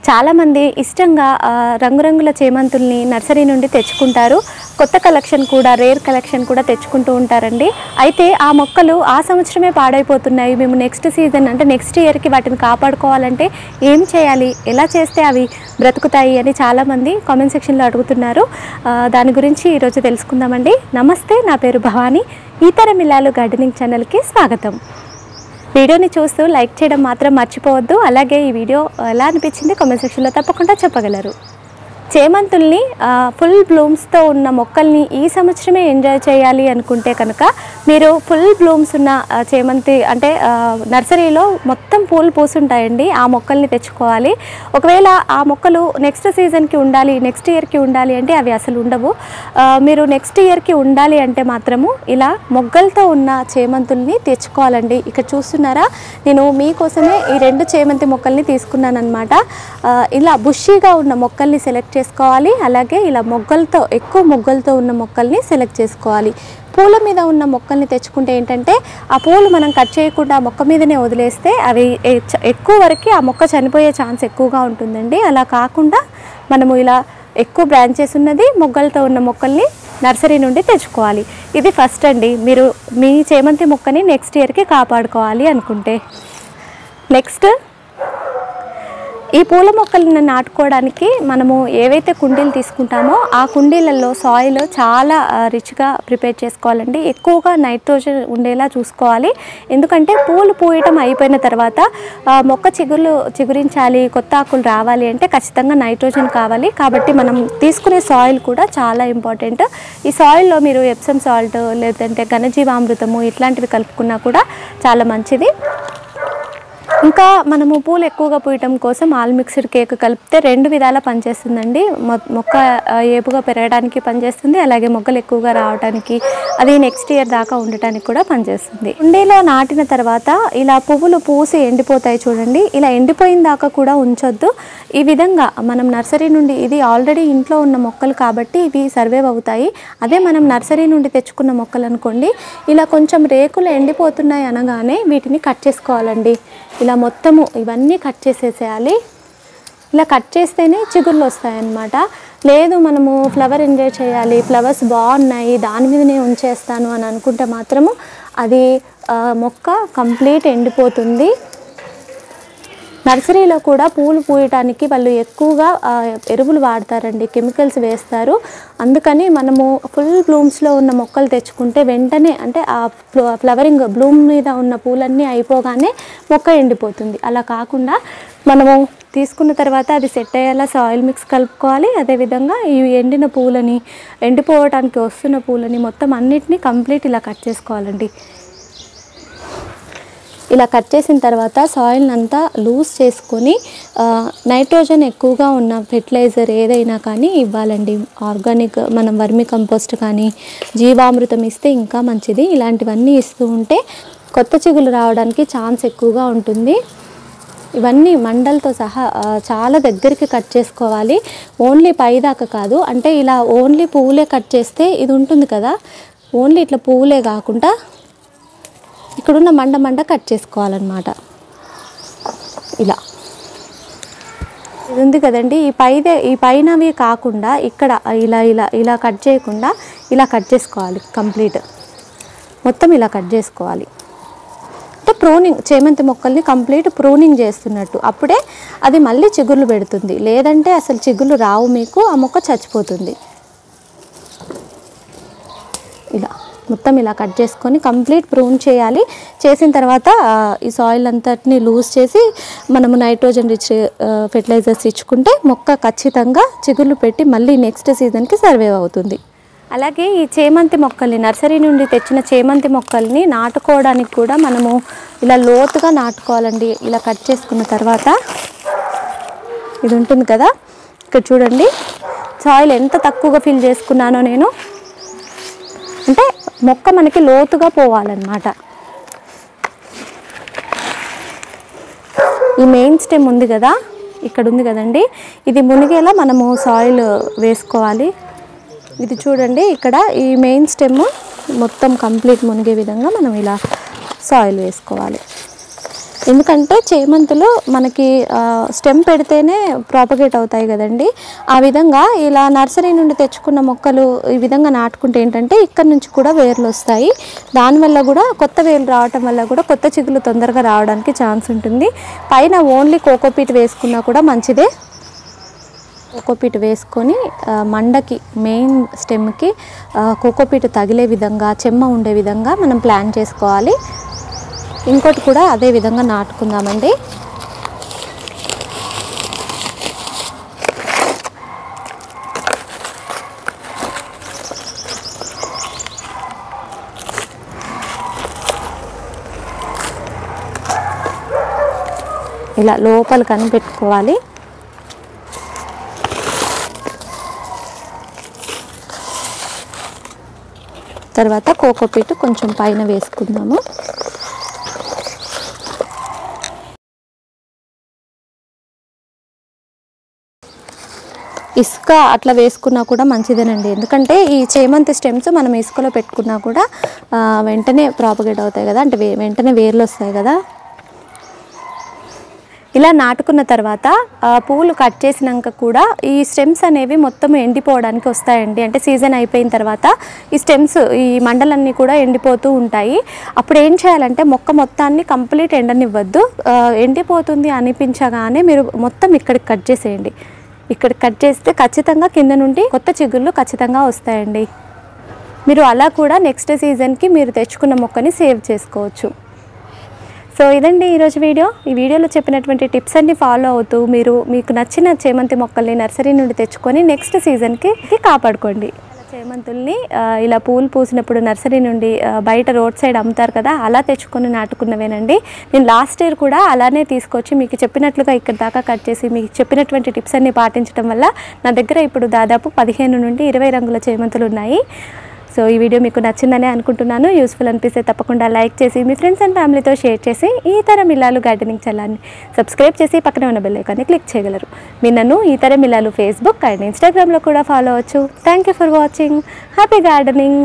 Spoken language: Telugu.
చాలామంది ఇష్టంగా రంగురంగుల చేమంతుల్ని నర్సరీ నుండి తెచ్చుకుంటారు. కొత్త కలెక్షన్ కూడా, రేర్ కలెక్షన్ కూడా తెచ్చుకుంటూ ఉంటారండి. అయితే ఆ మొక్కలు ఆ సంవత్సరమే పాడైపోతున్నాయి, మేము నెక్స్ట్ సీజన్ అంటే నెక్స్ట్ ఇయర్కి వాటిని కాపాడుకోవాలంటే ఏం చేయాలి, ఎలా చేస్తే అవి బ్రతుకుతాయి అని చాలామంది కామెంట్ సెక్షన్లో అడుగుతున్నారు. దాని గురించి ఈరోజు తెలుసుకుందామండి. నమస్తే, నా పేరు భవానీ. ఈ తరం ఇల్లాలు గార్డెనింగ్ ఛానల్కి స్వాగతం. వీడియోని చూస్తూ లైక్ చేయడం మాత్రం మర్చిపోవద్దు. అలాగే ఈ వీడియో ఎలా అనిపించింది కామెంట్ సెక్షన్లో తప్పకుండా చెప్పగలరు. చేమంతుల్ని ఫుల్ బ్లూమ్స్తో ఉన్న మొక్కల్ని ఈ సంవత్సరమే ఎంజాయ్ చేయాలి అనుకుంటే కనుక మీరు ఫుల్ బ్లూమ్స్ ఉన్న చేమంతి అంటే నర్సరీలో మొత్తం పూలు పూసుంటాయండి, ఆ మొక్కల్ని తెచ్చుకోవాలి. ఒకవేళ ఆ మొక్కలు నెక్స్ట్ సీజన్కి ఉండాలి, నెక్స్ట్ ఇయర్కి ఉండాలి అంటే అవి అసలు ఉండవు. మీరు నెక్స్ట్ ఇయర్కి ఉండాలి అంటే మాత్రము ఇలా మొగ్గలతో ఉన్న చేమంతుల్ని తెచ్చుకోవాలండి. ఇక్కడ చూస్తున్నారా, నేను మీకోసమే ఈ 2 చేమంతి మొక్కల్ని తీసుకున్నాను అనమాట. ఇలా బుషీగా ఉన్న మొక్కల్ని సెలెక్ట్ చేసుకోవాలి. అలాగే ఇలా మొగ్గలతో, ఎక్కువ మొగ్గలతో ఉన్న మొక్కల్ని సెలెక్ట్ చేసుకోవాలి. పూల మీద ఉన్న మొక్కల్ని తెచ్చుకుంటే ఏంటంటే ఆ పూలు మనం కట్ చేయకుండా మొక్క మీదనే వదిలేస్తే అవి ఎక్కువ వరకు ఆ మొక్క చనిపోయే ఛాన్స్ ఎక్కువగా ఉంటుందండి. అలా కాకుండా మనము ఇలా ఎక్కువ బ్రాంచెస్ ఉన్నది మొగ్గలతో ఉన్న మొక్కల్ని నర్సరీ నుండి తెచ్చుకోవాలి. ఇది ఫస్ట్ అండి, మీరు మీ చేమంతి మొక్కని నెక్స్ట్ ఇయర్కి కాపాడుకోవాలి అనుకుంటే. నెక్స్ట్, ఈ పూల మొక్కలను నాటుకోవడానికి మనము ఏవైతే కుండీలు తీసుకుంటామో ఆ కుండీలలో సాయిల్ చాలా రిచ్గా ప్రిపేర్ చేసుకోవాలండి. ఎక్కువగా నైట్రోజన్ ఉండేలా చూసుకోవాలి. ఎందుకంటే పూలు పూయటం అయిపోయిన తర్వాత మొక్క చిగురించాలి, కొత్త ఆకులు రావాలి అంటే ఖచ్చితంగా నైట్రోజన్ కావాలి. కాబట్టి మనం తీసుకునే సాయిల్ కూడా చాలా ఇంపార్టెంట్. ఈ సాయిల్లో మీరు ఎప్సమ్ సాల్ట్ లేదంటే ఘనజీవామృతము ఇట్లాంటివి కలుపుకున్నా కూడా చాలా మంచిది. ఇంకా మనము పూలు ఎక్కువగా పూయటం కోసం ఆల్ మిక్స్డ్ కేక్ కలిపితే 2 విధాలా పనిచేస్తుందండి. మొక్క ఏపుగా పెరగడానికి పనిచేస్తుంది, అలాగే మొగ్గలు ఎక్కువగా రావడానికి, అది నెక్స్ట్ ఇయర్ దాకా ఉండటానికి కూడా పనిచేస్తుంది. కుండీలో నాటిన తర్వాత ఇలా పువ్వులు పూసి ఎండిపోతాయి చూడండి, ఇలా ఎండిపోయిన దాకా కూడా ఉంచొద్దు. ఈ విధంగా మనం నర్సరీ నుండి, ఇది ఆల్రెడీ ఇంట్లో ఉన్న మొక్కలు కాబట్టి ఇవి సర్వైవ్ అవుతాయి. అదే మనం నర్సరీ నుండి తెచ్చుకున్న మొక్కలు అనుకోండి, ఇలా కొంచెం రేకులు ఎండిపోతున్నాయి అనగానే వీటిని కట్ చేసుకోవాలండి. ఇలా మొత్తము ఇవన్నీ కట్ చేసేసేయాలి. ఇలా కట్ చేస్తేనే చిగుర్లు వస్తాయన్నమాట. లేదు మనము ఫ్లవర్ ఎంజాయ్ చేయాలి, ఫ్లవర్స్ బాగున్నాయి దాని మీదనే ఉంచేస్తాను అని అనుకుంటే మాత్రము అది మొక్క కంప్లీట్ ఎండిపోతుంది. నర్సరీలో కూడా పూలు పూయటానికి వాళ్ళు ఎక్కువగా ఎరువులు వాడతారండి, కెమికల్స్ వేస్తారు. అందుకని మనము ఫుల్ బ్లూమ్స్లో ఉన్న మొక్కలు తెచ్చుకుంటే వెంటనే అంటే ఆ ఫ్లవరింగ్ బ్లూమ్ మీద ఉన్న పూలన్నీ అయిపోగానే మొక్క ఎండిపోతుంది. అలా కాకుండా మనము తీసుకున్న తర్వాత అది సెట్ అయ్యేలా సాయిల్ మిక్స్ కలుపుకోవాలి. అదేవిధంగా ఈ ఎండిన పూలని, ఎండిపోవటానికి వస్తున్న పూలని మొత్తం అన్నిటినీ కంప్లీట్ ఇలా కట్ చేసుకోవాలండి. ఇలా కట్ చేసిన తర్వాత సాయిల్ని అంతా లూజ్ చేసుకొని నైట్రోజన్ ఎక్కువగా ఉన్న ఫెర్టిలైజర్ ఏదైనా కానీ ఇవ్వాలండి. ఆర్గానిక్ మనం వర్మి కంపోస్ట్ కానీ జీవామృతం ఇస్తే ఇంకా మంచిది. ఇలాంటివన్నీ ఇస్తూ ఉంటే కొత్త చిగులు రావడానికి ఛాన్స్ ఎక్కువగా ఉంటుంది. ఇవన్నీ మండలతో సహా చాలా దగ్గరికి కట్ చేసుకోవాలి. ఓన్లీ పైదాకా కాదు, అంటే ఇలా ఓన్లీ పువ్వులే కట్ చేస్తే ఇది ఉంటుంది కదా, ఓన్లీ ఇట్లా పువ్వులే కాకుండా ఇక్కడున్న మండ కట్ చేసుకోవాలన్నమాట. ఇలా ఇది ఉంది కదండి, ఈ పైనవి కాకుండా ఇక్కడ ఇలా ఇలా ఇలా కట్ చేయకుండా ఇలా కట్ చేసుకోవాలి. కంప్లీట్ మొత్తం ఇలా కట్ చేసుకోవాలి. అంటే ప్రూనింగ్, చేమంతి మొక్కల్ని కంప్లీట్ ప్రూనింగ్ చేస్తున్నట్టు. అప్పుడే అది మళ్ళీ చిగుర్లు పెడుతుంది, లేదంటే అసలు చిగుర్లు రావు, మీకు ఆ మొక్క చచ్చిపోతుంది. ఇలా మొత్తం ఇలా కట్ చేసుకొని కంప్లీట్ ప్రూన్ చేయాలి. చేసిన తర్వాత ఈ సాయిల్ అంతటిని లూజ్ చేసి మనము నైట్రోజన్ రిచ్ ఫెర్టిలైజర్స్ ఇచ్చుకుంటే మొక్క ఖచ్చితంగా చిగుర్లు పెట్టి మళ్ళీ నెక్స్ట్ సీజన్కి సర్వైవ్ అవుతుంది. అలాగే ఈ చేమంతి మొక్కల్ని, నర్సరీ నుండి తెచ్చిన చేమంతి మొక్కల్ని నాటుకోవడానికి కూడా మనము ఇలా లోతుగా నాటుకోవాలండి. ఇలా కట్ చేసుకున్న తర్వాత ఇది ఉంటుంది కదా, ఇక్కడ చూడండి సాయిల్ ఎంత తక్కువగా ఫిల్ చేసుకున్నానో నేను. అంటే మొక్క మనకి లోతుగా పోవాలన్నమాట. ఈ మెయిన్ స్టెమ్ ఉంది కదా, ఇక్కడ ఉంది కదండి, ఇది మునిగేలా మనము సాయిల్ వేసుకోవాలి. ఇది చూడండి, ఇక్కడ ఈ మెయిన్ స్టెమ్ మొత్తం కంప్లీట్ మునిగే విధంగా మనం ఇలా సాయిల్ వేసుకోవాలి. ఎందుకంటే చేమంతులు మనకి స్టెమ్ పెడితేనే ప్రాపగేట్ అవుతాయి కదండి. ఆ విధంగా ఇలా నర్సరీ నుండి తెచ్చుకున్న మొక్కలు ఈ విధంగా నాటుకుంటే ఏంటంటే ఇక్కడ నుంచి కూడా వేర్లు వస్తాయి. దానివల్ల కూడా కొత్త వేర్లు రావటం వల్ల కూడా కొత్త చిగులు తొందరగా రావడానికి ఛాన్స్ ఉంటుంది. పైన ఓన్లీ కోకోపీట్ వేసుకున్నా కూడా మంచిదే. కోకోపీట్ వేసుకొని మండకి మెయిన్ స్టెమ్కి కోకోపీట్ తగిలే విధంగా చెమ్మ ఉండే విధంగా మనం ప్లాన్ చేసుకోవాలి. ఇంకోటి కూడా అదే విధంగా నాటుకుందామండి. ఇలా లోపల కనిపెట్టుకోవాలి. తర్వాత కోకోపీట్ కొంచెం పైన వేసుకుందాము. ఇసుక అట్లా వేసుకున్నా కూడా మంచిదేనండి. ఎందుకంటే ఈ చేమంతి స్టెమ్స్ మనం ఇసుకలో పెట్టుకున్నా కూడా వెంటనే ప్రాపగేట్ అవుతాయి కదా, అంటే వెంటనే వేర్లు వస్తాయి కదా. ఇలా నాటుకున్న తర్వాత పువ్వులు కట్ చేసినాక కూడా ఈ స్టెమ్స్ అనేవి మొత్తం ఎండిపోవడానికి వస్తాయండి. అంటే సీజన్ అయిపోయిన తర్వాత ఈ స్టెమ్స్ ఈ మండలన్నీ కూడా ఎండిపోతూ ఉంటాయి. అప్పుడు ఏం చేయాలంటే మొక్క మొత్తాన్ని కంప్లీట్ ఎండనివ్వద్దు. ఎండిపోతుంది అనిపించగానే మీరు మొత్తం ఇక్కడికి కట్ చేసేయండి. ఇక్కడ కట్ చేస్తే ఖచ్చితంగా కింద నుండి కొత్త చిగుళ్ళు ఖచ్చితంగా వస్తాయండి. మీరు అలా కూడా నెక్స్ట్ సీజన్కి మీరు తెచ్చుకున్న మొక్కని సేవ్ చేసుకోవచ్చు. సో ఇదండి ఈరోజు వీడియో. ఈ వీడియోలో చెప్పినటువంటి టిప్స్ అన్ని ఫాలో అవుతూ మీకు నచ్చిన చేమంతి మొక్కల్ని నర్సరీ నుండి తెచ్చుకొని నెక్స్ట్ సీజన్కి కాపాడుకోండి. చేమంతుల్ని ఇలా పూలు పూసినప్పుడు నర్సరీ నుండి బయట రోడ్ సైడ్ అమ్ముతారు కదా, అలా తెచ్చుకొని నాటుకున్నవేనండి. నేను లాస్ట్ ఇయర్ కూడా అలానే తీసుకొచ్చి మీకు చెప్పినట్లుగా ఇక్కడ దాకా కట్ చేసి మీకు చెప్పినటువంటి టిప్స్ అన్ని పాటించడం వల్ల నా దగ్గర ఇప్పుడు దాదాపు 15 నుండి 20 రంగుల చేమంతులు ఉన్నాయి. సో ఈ వీడియో మీకు నచ్చిందనే అనుకుంటున్నాను. యూస్ఫుల్ అనిపిస్తే తప్పకుండా లైక్ చేసి మీ ఫ్రెండ్స్ అండ్ ఫ్యామిలీతో షేర్ చేసి ఈ తరం ఇల్లాలు గార్డెనింగ్ ఛానల్ని సబ్స్క్రైబ్ చేసి పక్కనే ఉన్న బెల్ ఐకాన్ని క్లిక్ చేయగలరు. మీరు నన్ను ఈ తరం ఇల్లాలు ఫేస్బుక్ అండ్ ఇన్స్టాగ్రామ్లో కూడా ఫాలో అవ్వచ్చు. Thank you for watching. Happy gardening.